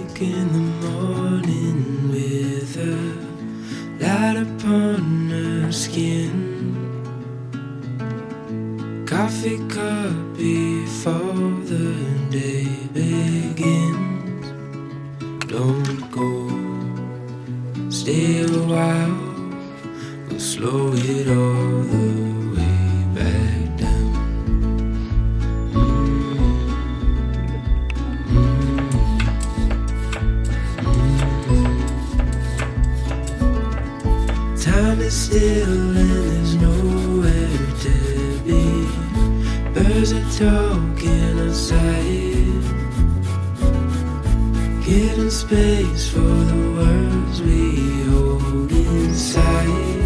Awake in the morning with a light upon her skin. Coffee cup before the day begins. Don't go, stay a while. We'll slow it all the way back down. Time is still and there's nowhere to be. Birds are talking outside, getting space for the words we hold inside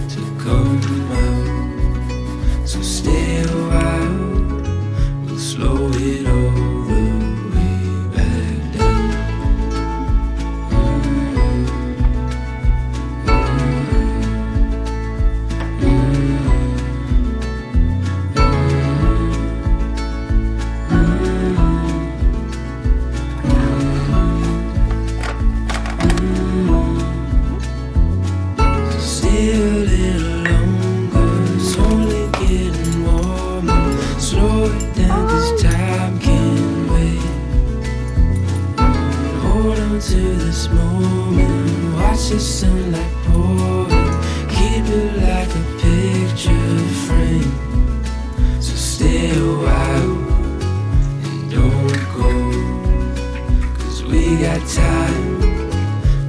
to come out. So stay a while, we'll slow it all the way back down. To this moment, watch the sunlight pour, keep it like a picture frame. So stay a while and don't go, 'cause we got time,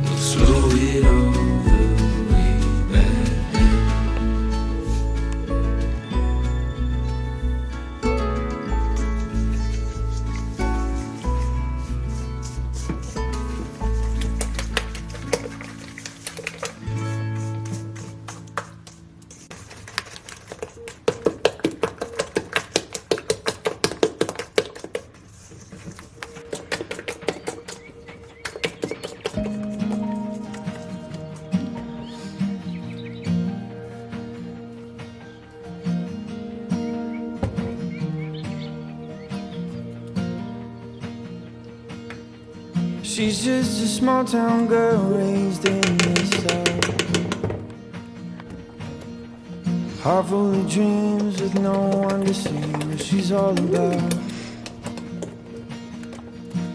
we'll slow it all the way back down. She's just a small town girl raised in the South, heart full of dreams with no one to see what she's all about.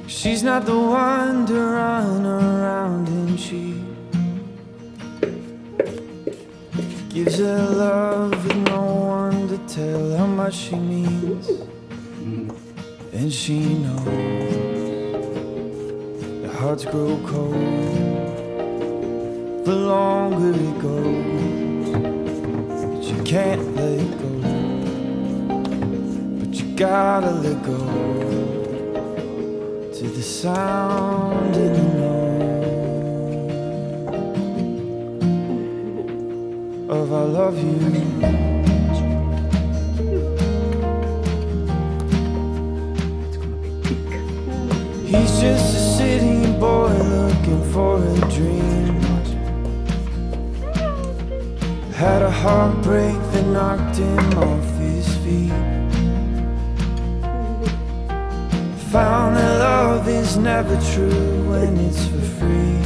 She's not the one to run around and cheat, gives her love with no one to tell how much she means. And she knows hearts grow cold the longer it goes, but you can't let go, but you gotta let go to the sound in the know of I love you. He's just a city boy looking for a dream. Had a heartbreak that knocked him off his feet. Found that love is never true when it's for free.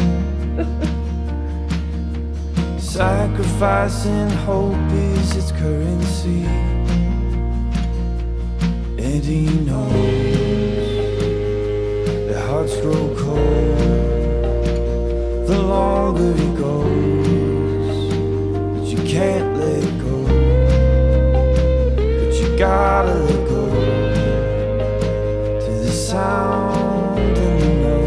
Sacrifice and hope is its currency. And he knows hearts grow cold the longer it goes, but you can't let go, but you gotta let go to the sound in the know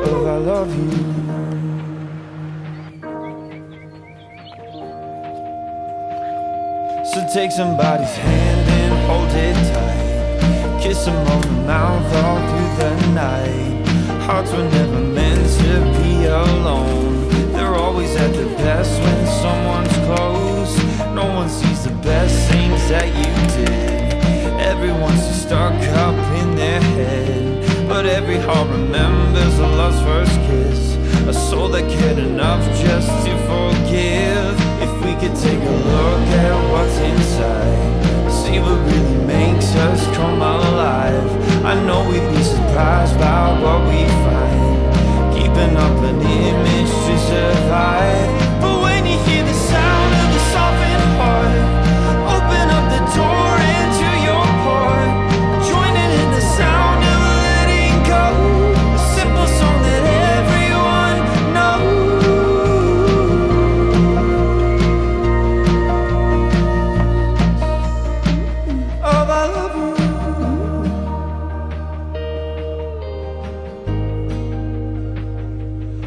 of I love you. So take somebody's hand and hold it tight, kiss them on the mouth all through the night. Hearts were never meant to be alone, they're always at their best when someone's close. No one sees the best things that you did, everyone's just stuck up in their head. But every heart remembers a love's first kiss, a soul that cared enough just to forgive. If we could take a look at what's inside, see See what really makes us come alive. I know we'd be surprised by what we find, keeping up an image to survive. But when you hear the sound of a softened heart, open up the door into your heart, joining in the sound of letting go, a simple song that everyone knows. Oh, I love you.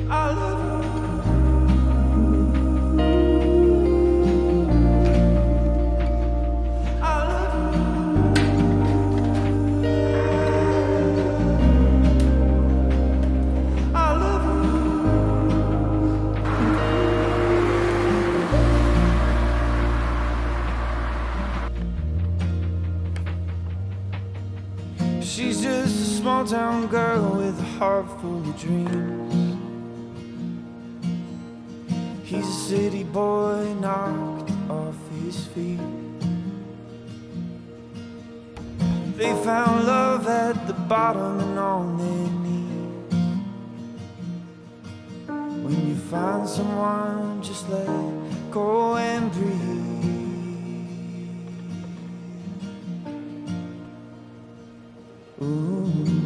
I love you. I love you. I love you. She's just a small town girl with a heart full of dreams. He's a city boy knocked off his feet. They found love at the bottom and on their knees. When you find someone, just let go and breathe. Ooh.